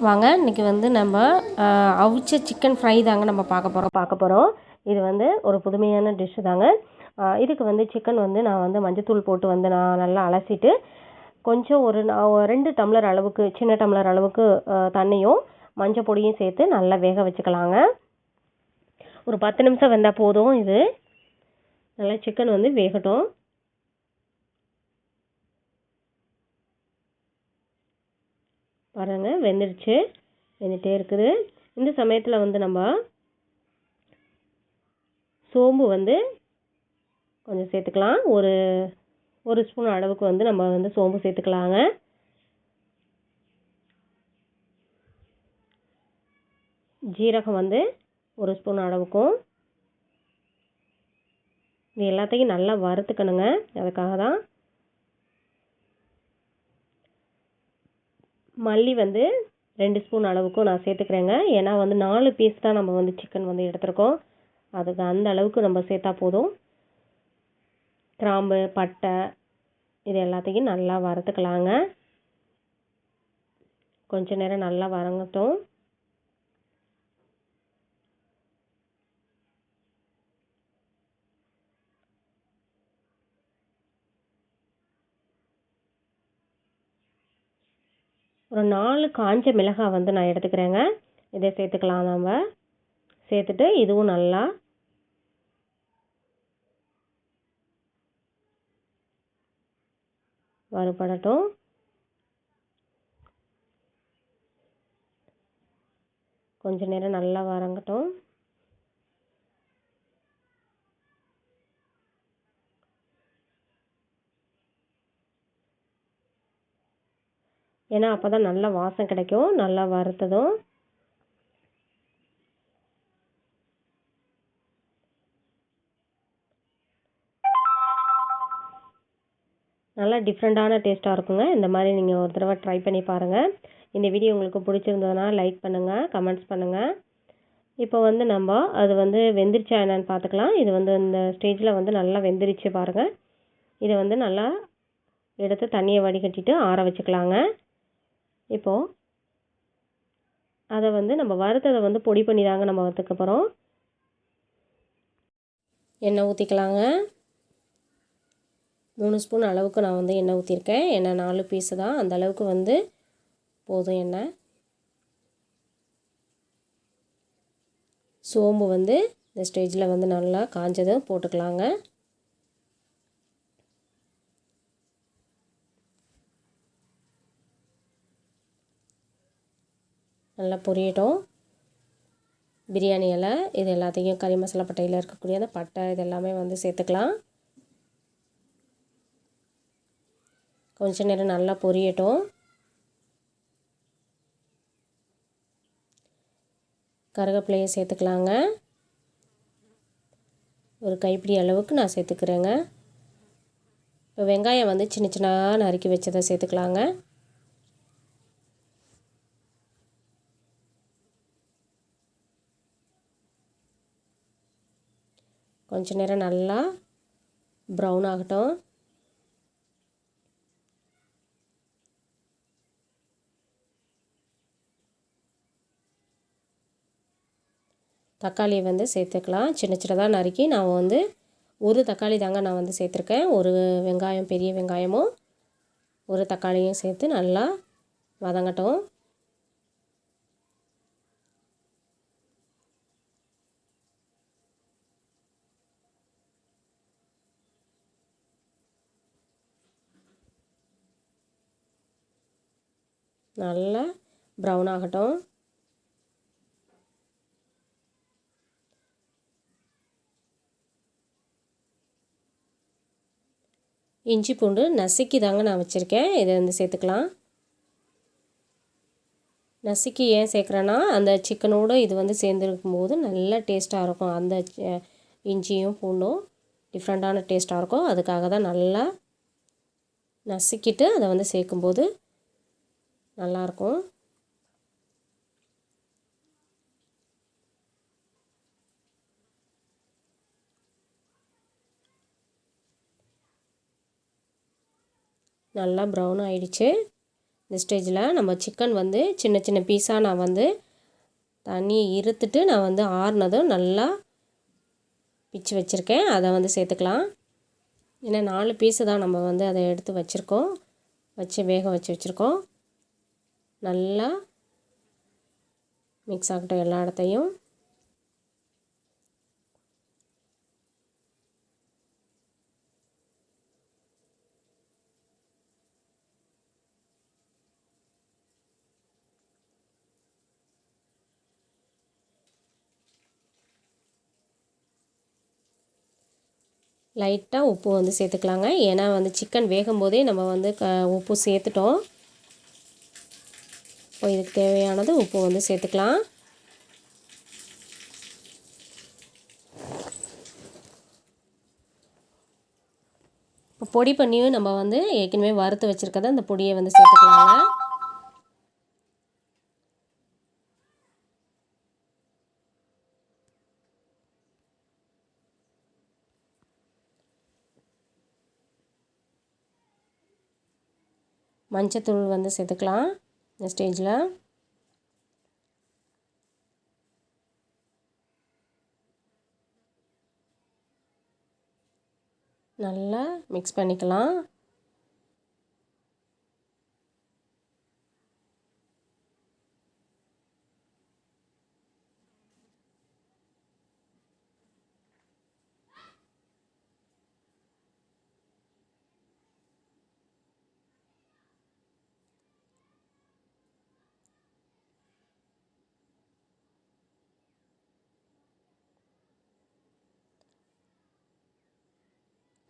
வாங்க இன்றைக்கி வந்து நம்ம அவிச்ச சிக்கன் ஃப்ரை தாங்க நம்ம பார்க்க போகிறோம். இது வந்து ஒரு புதுமையான டிஷ்ஷு தாங்க. இதுக்கு வந்து சிக்கன் வந்து நான் வந்து மஞ்சத்தூள் போட்டு வந்து நான் நல்லா அலசிட்டு கொஞ்சம் ஒரு 2 டம்ளர் அளவுக்கு சின்ன டம்ளர் அளவுக்கு தண்ணியும் மஞ்சள் பொடியும் சேர்த்து நல்லா வேக வச்சுக்கலாங்க. ஒரு 10 நிமிஷம் வெந்தால் போதும். இது நல்லா சிக்கன் வந்து வேகட்டும். பாருங்கள் வெந்துடுச்சு, வெந்துகிட்டே இருக்குது. இந்த சமயத்தில் வந்து நம்ம சோம்பு வந்து கொஞ்சம் சேர்த்துக்கலாம். ஒரு ஸ்பூன் அளவுக்கு வந்து நம்ம வந்து சோம்பு சேர்த்துக்கலாங்க. ஜீரகம் வந்து ஒரு ஸ்பூன் அளவுக்கும். இது எல்லாத்தையும் நல்லா வறுத்துக்கணுங்க, அதுக்காக தான். மல்லி வந்து 2 ஸ்பூன் அளவுக்கும் நான் சேர்த்துக்கிறேங்க. ஏன்னா வந்து 4 பீஸ் தான் நம்ம வந்து சிக்கன் வந்து எடுத்துருக்கோம், அதுக்கு அந்த அளவுக்கு நம்ம சேர்த்தா போதும். கிராம்பு, பட்டை இது எல்லாத்தையும் நல்லா வறுத்துக்கலாங்க. கொஞ்ச நேரம் நல்லா வதங்கட்டும். ஒரு 4 காஞ்ச மிளகாய் வந்து நான் எடுத்துக்கிறேங்க. இதை சேர்த்துக்கலாம். நம்ம சேர்த்துட்டு இதுவும் நல்லா வறுபடட்டும். கொஞ்ச நேரம் நல்லா வதங்கட்டும். ஏன்னா அப்போ தான் நல்லா வாசம் கிடைக்கும், நல்லா வறுத்ததும். நல்லா டிஃப்ரெண்ட்டான டேஸ்ட்டாக இருக்குங்க. இந்த மாதிரி நீங்கள் ஒரு தடவை ட்ரை பண்ணி பாருங்கள். இந்த வீடியோ உங்களுக்கு பிடிச்சிருந்ததுன்னா லைக் பண்ணுங்கள், கமெண்ட்ஸ் பண்ணுங்கள். இப்போ வந்து நம்ம அது வந்து வெந்துருச்சா என்னன்னு பார்த்துக்கலாம். இது வந்து இந்த ஸ்டேஜில் வந்து நல்லா வெந்துருச்சு பாருங்கள். இதை வந்து நல்லா எடுத்து தண்ணியை வடிகட்டிட்டு ஆற வச்சுக்கலாங்க. இப்போது அதை வந்து நம்ம வறுத்ததை வந்து பொடி பண்ணி தாங்க நம்ம வறுத்துக்க போகிறோம். எண்ணெய் ஊற்றிக்கலாங்க. 3 ஸ்பூன் அளவுக்கு நான் வந்து எண்ணெய் ஊற்றிருக்கேன். எண்ணெய் 4 பீஸு தான், அந்த அளவுக்கு வந்து போதும் எண்ணெய். சோம்பு வந்து இந்த ஸ்டேஜில் வந்து நல்லா காஞ்சதும் போட்டுக்கலாங்க. நல்லா பொரியட்டும். பிரியாணி இலை இது எல்லாத்தையும் கறி மசாலா பட்டையில் இருக்கக்கூடிய அந்த பட்டை இது எல்லாமே வந்து சேர்த்துக்கலாம். கொஞ்ச நேரம் நல்லா பொரியட்டும். கருவேப்பிலையை சேர்த்துக்கலாங்க. ஒரு கைப்பிடி அளவுக்கு நான் சேர்த்துக்கிறேங்க. இப்போ வெங்காயம் வந்து சின்ன சின்னதாக நறுக்கி வச்சதை சேர்த்துக்கலாங்க. கொஞ்ச நேரம் நல்லா ப்ரௌன் ஆகட்டும். தக்காளியை வந்து சேர்த்துக்கலாம். சின்ன சின்னதாக நறுக்கி நான் வந்து ஒரு தக்காளி தாங்க நான் வந்து சேர்த்துருக்கேன். ஒரு வெங்காயம், பெரிய வெங்காயமும் ஒரு தக்காளியும் சேர்த்து நல்லா வதங்கட்டும். நல்லா ப்ரௌன் ஆகட்டும். இஞ்சி பூண்டு நசுக்கி தாங்க நான் வச்சுருக்கேன், இதை வந்து சேர்த்துக்கலாம். நசுக்கி ஏன் சேர்க்குறேன்னா அந்த சிக்கனோடு இது வந்து சேர்ந்துருக்கும் போது நல்லா டேஸ்ட்டாக இருக்கும். அந்த இஞ்சியும் பூண்டும் டிஃப்ரெண்ட்டான டேஸ்ட்டாக இருக்கும். அதுக்காக தான் நல்லா நசுக்கிட்டு அதை வந்து சேர்க்கும்போது நல்லாயிருக்கும். நல்லா ப்ரௌன் ஆயிடுச்சு. இந்த ஸ்டேஜில் நம்ம சிக்கன் வந்து சின்ன சின்ன பீஸாக நான் வந்து தண்ணியை இருத்துட்டு நான் வந்து ஆறுனதும் நல்லா பிச்சு வச்சுருக்கேன். அதை வந்து சேர்த்துக்கலாம். ஏன்னா 4 பீஸு தான் நம்ம வந்து அதை எடுத்து வச்சுருக்கோம், வேக வச்சுருக்கோம். நல்லா மிக்ஸ் ஆகட்டும் எல்லா இடத்தையும். லைட்டாக உப்பு வந்து சேர்த்துக்கலாங்க. ஏன்னா வந்து சிக்கன் வேகும்போதே நம்ம வந்து உப்பு சேர்த்துட்டோம். இப்போ இதுக்கு தேவையானது உப்பு வந்து சேர்த்துக்கலாம். இப்போ பொடி பண்ணியும் நம்ம வந்து ஏற்கனவே வறுத்து வச்சுருக்கத அந்த பொடியை வந்து சேர்த்துக்கலாங்க. மஞ்சத்தூள் வந்து சேர்த்துக்கலாம் இந்த ஸ்டேஜில். நல்லா மிக்ஸ் பண்ணிக்கலாம்.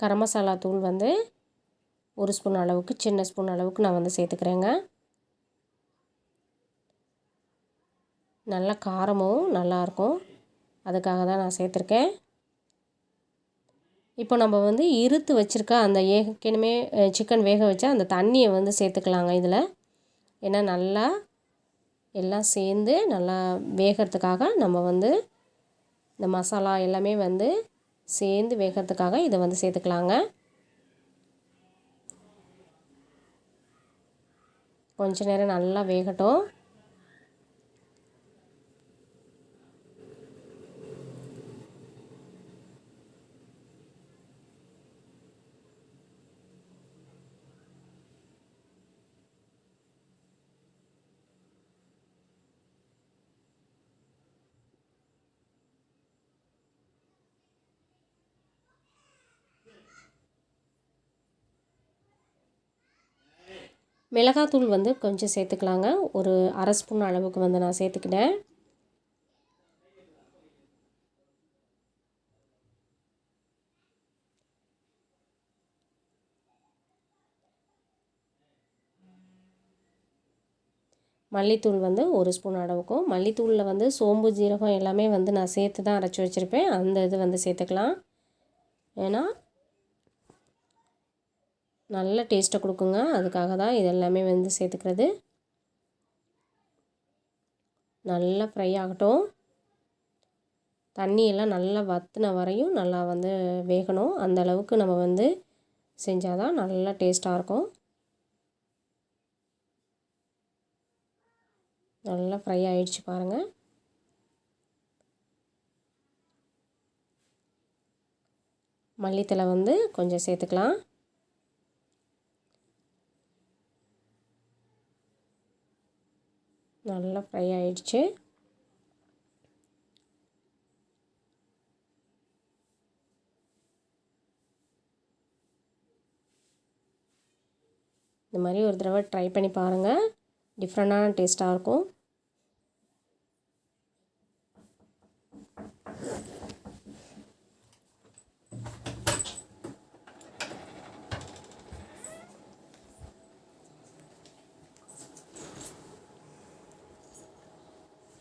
கரம் மசாலா தூள் வந்து 1 ஸ்பூன் அளவுக்கு, சின்ன ஸ்பூன் அளவுக்கு நான் வந்து சேர்த்துக்கிறேங்க. நல்ல காரமும் நல்லாயிருக்கும், அதுக்காக தான் நான் சேர்த்துருக்கேன். இப்போ நம்ம வந்து இருத்து வச்சுருக்க அந்த ஏற்கனவே சிக்கன் வேக வச்ச அந்த தண்ணியை வந்து சேர்த்துக்கலாங்க இதில். ஏன்னா நல்லா எல்லாம் சேர்ந்து நல்லா வேகிறதுக்காக நம்ம வந்து இந்த மசாலா எல்லாமே வந்து சேர்ந்து வேகிறதுக்காக இதை வந்து சேர்த்துக்கலாங்க. கொஞ்ச நேரம் நல்லா வேகட்டும். மிளகாத்தூள் வந்து கொஞ்சம் சேர்த்துக்கலாங்க. ஒரு 1/2 ஸ்பூன் அளவுக்கு வந்து நான் சேர்த்துக்கிட்டேன். மல்லித்தூள் வந்து 1 ஸ்பூன் அளவுக்கும். மல்லித்தூளில் வந்து சோம்பு, ஜீரகம் எல்லாமே வந்து நான் சேர்த்து தான் அரைச்சி வச்சுருப்பேன். அந்த இது வந்து சேர்த்துக்கலாம். ஏன்னா நல்ல டேஸ்ட்டை கொடுக்குங்க, அதுக்காக தான் இது எல்லாமே வந்து சேர்த்துக்கிறது. நல்லா ஃப்ரை ஆகட்டும். தண்ணியெல்லாம் நல்லா வற்றின வரையும் நல்லா வந்து வேகணும். அந்த அளவுக்கு நம்ம வந்து செஞ்சால் தான் நல்லா டேஸ்ட்டாக இருக்கும். நல்லா ஃப்ரை ஆகிடுச்சு பாருங்கள். மல்லித்தழை வந்து கொஞ்சம் சேர்த்துக்கலாம். நல்லா ஃப்ரை ஆகிடுச்சு. இந்த மாதிரி ஒரு தடவை ட்ரை பண்ணி பாருங்கள், டிஃப்ரெண்ட்டான டேஸ்ட்டாக இருக்கும்.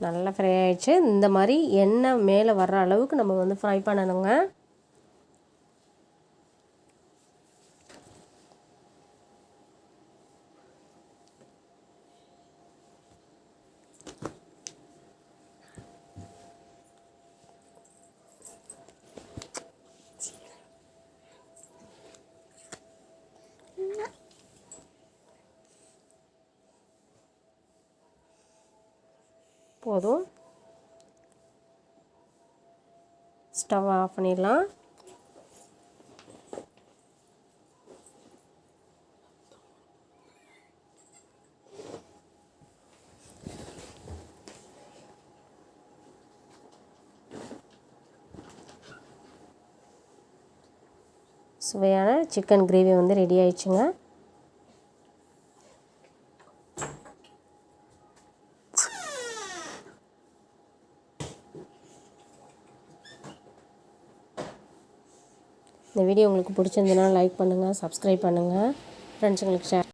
நல்லா ஃப்ரை ஆகிடுச்சு. இந்த மாதிரி எண்ணெய் மேலே வர்ற அளவுக்கு நம்ம வந்து ஃப்ரை பண்ணணுங்க. போதும். ஸ்டவ் ஆஃப் பண்ணிடலாம். சுவையான சிக்கன் கிரேவி வந்து ரெடி ஆயிடுச்சுங்க. இந்த வீடியோ உங்களுக்கு பிடிச்சிருந்ததுன்னா லைக் பண்ணுங்கள், சப்ஸ்கிரைப் பண்ணுங்கள், ஃப்ரெண்ட்ஸுங்களுக்கு ஷேர்